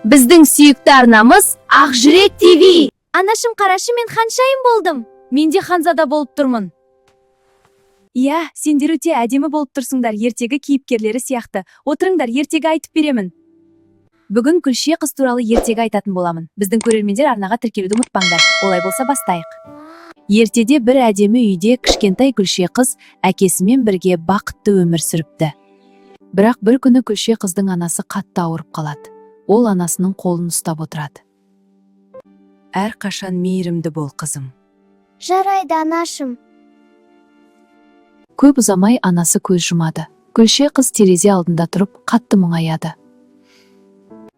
Біздің сүйікті арнамыз Ақ Жүрек ТV. Анашым қарашы, мен ханшайым болдым. Мен де ханзада болып тұрмын. Иә, сендер өте әдемі болып тұрсыңдар, ертегі кейіпкерлері сияқты. Отырыңдар, ертегі айтып беремін. Бүгін Күлше қыз туралы ертегі айтатын боламын. Біздің көрермендер арнаға тіркелуді ұмытпаңдар. Олай болса бастайық. Ертеде бір әдемі үйде кішкентай Күлше қыз әкесімен бірге бақытты өмір сүріпті. Бірақ бір күні Күлше қыздың анасы қатты ауырып қалады. Ол анасының қолын ұстап отырады. Әрқашан мейірімді бол, қызым. Жарайды, анашым. Көп ұзамай анасы көз жұмады. Күлше қыз терезе алдында тұрып қатты мұңаяды.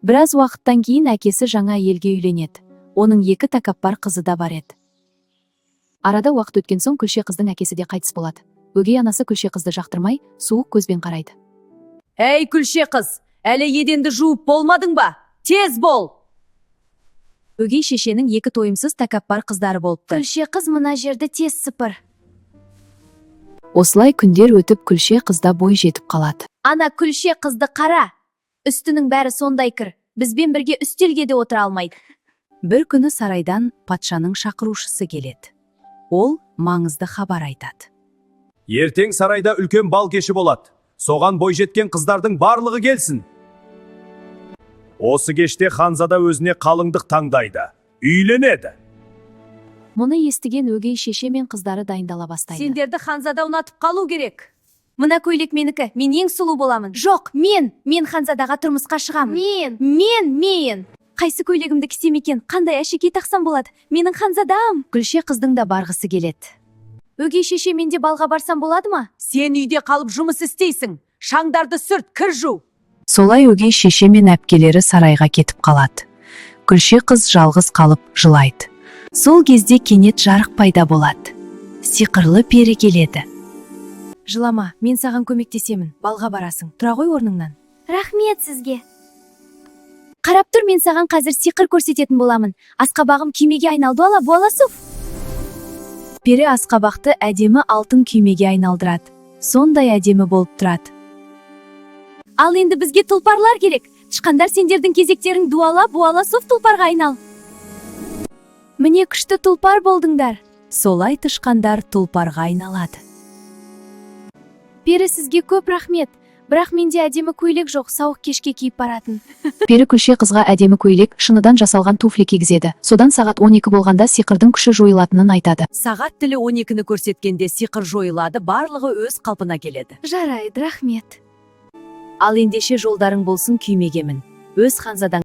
Біраз уақыттан кейін әкесі жаңа елге үйленеді. Оның 2 тәкаппар қызы да бар еді. Арада уақыт өткен соң Күлше қыздың әкесі де қайтыс болады. Өгей анасы Күлше қызды жақтырмай, суық көзбен қарайды. Әй, Күлше қыз, әлі еденді жуып болмадың ба? Тез бол! Өгей шешенің 2 тойымсыз тәкаппар қыздары болыпты. Күлше қыз, мына жерді тез сыпыр. Осылай күндер өтіп Күлше қызда бой жетіп қалады. Ана Күлше қызды қара. Үстінің бәрі сондай кір. Бізбен бірге үстелге де отыра алмайды. Бір күні сарайдан патшаның шақырушысы келеді. Ол маңызды хабар айтады. Ертең сарайда үлкен бал кеші болады. Соған бой жеткен қыздардың барлығы келсін. Осы кеште ханзада өзіне қалыңдық таңдайды. Үйленеді. Мұны естіген өгей шеше мен қыздары дайындала бастайды. Сендерді ханзада ұнатып қалу керек. Мына көйлек менікі, мен ең сұлу боламын. Жоқ, мен ханзадаға тұрмысқа шығамын. Мен. Қайсы көйлегімді кисем екен, қандай әшекей тақсам болады? Менің ханзадам. Күлше қыздың да барғысы келеді. Өгей шеше, мен де балға барсам болады ма? Сен үйде қалып жұмыс істейсің. Шаңдарды сүрт, кір жу. Солай өгей шеше мен әпкелері сарайға кетіп қалады. Күлше қыз жалғыз қалып жылайды. Сол кезде кенет жарық пайда болады. Сиқырлы пері келеді. Жылама, мен саған көмектесемін. Балға барасың. Тұра ғой орныңнан. Рахмет сізге. Қарап тұр, мен саған қазір сиқыр көрсететін боламын. Асқабағым күймеге айналды, боласың. Пері асқабақты әдемі алтын күймеге айналдырады. Сондай әдемі болып тұрады. Ал енді бізге тұлпарлар керек. Тышқандар сендердің кезектерің дуала соф тұлпарға айнал. Міне күшті тұлпар болдыңдар. Солай тышқандар тұлпарға айналады. Пері, сізге көп рахмет. Бірақ менде әдемі көйлек жоқ, сауық кешке киіп баратын. Пері Күлше қызға әдемі көйлек, шыныдан жасалған туфли кигізеді. Содан сағат 12 болғанда сиқырдың күші жойылатынын айтады. Сағат тілі 12-ні көрсеткенде сиқыр жойылады, барлығы өз қалпына келеді. Жарайды, рахмет. Ал ендеше жолдарың болсын, күймеге мін. Өз ханзадаң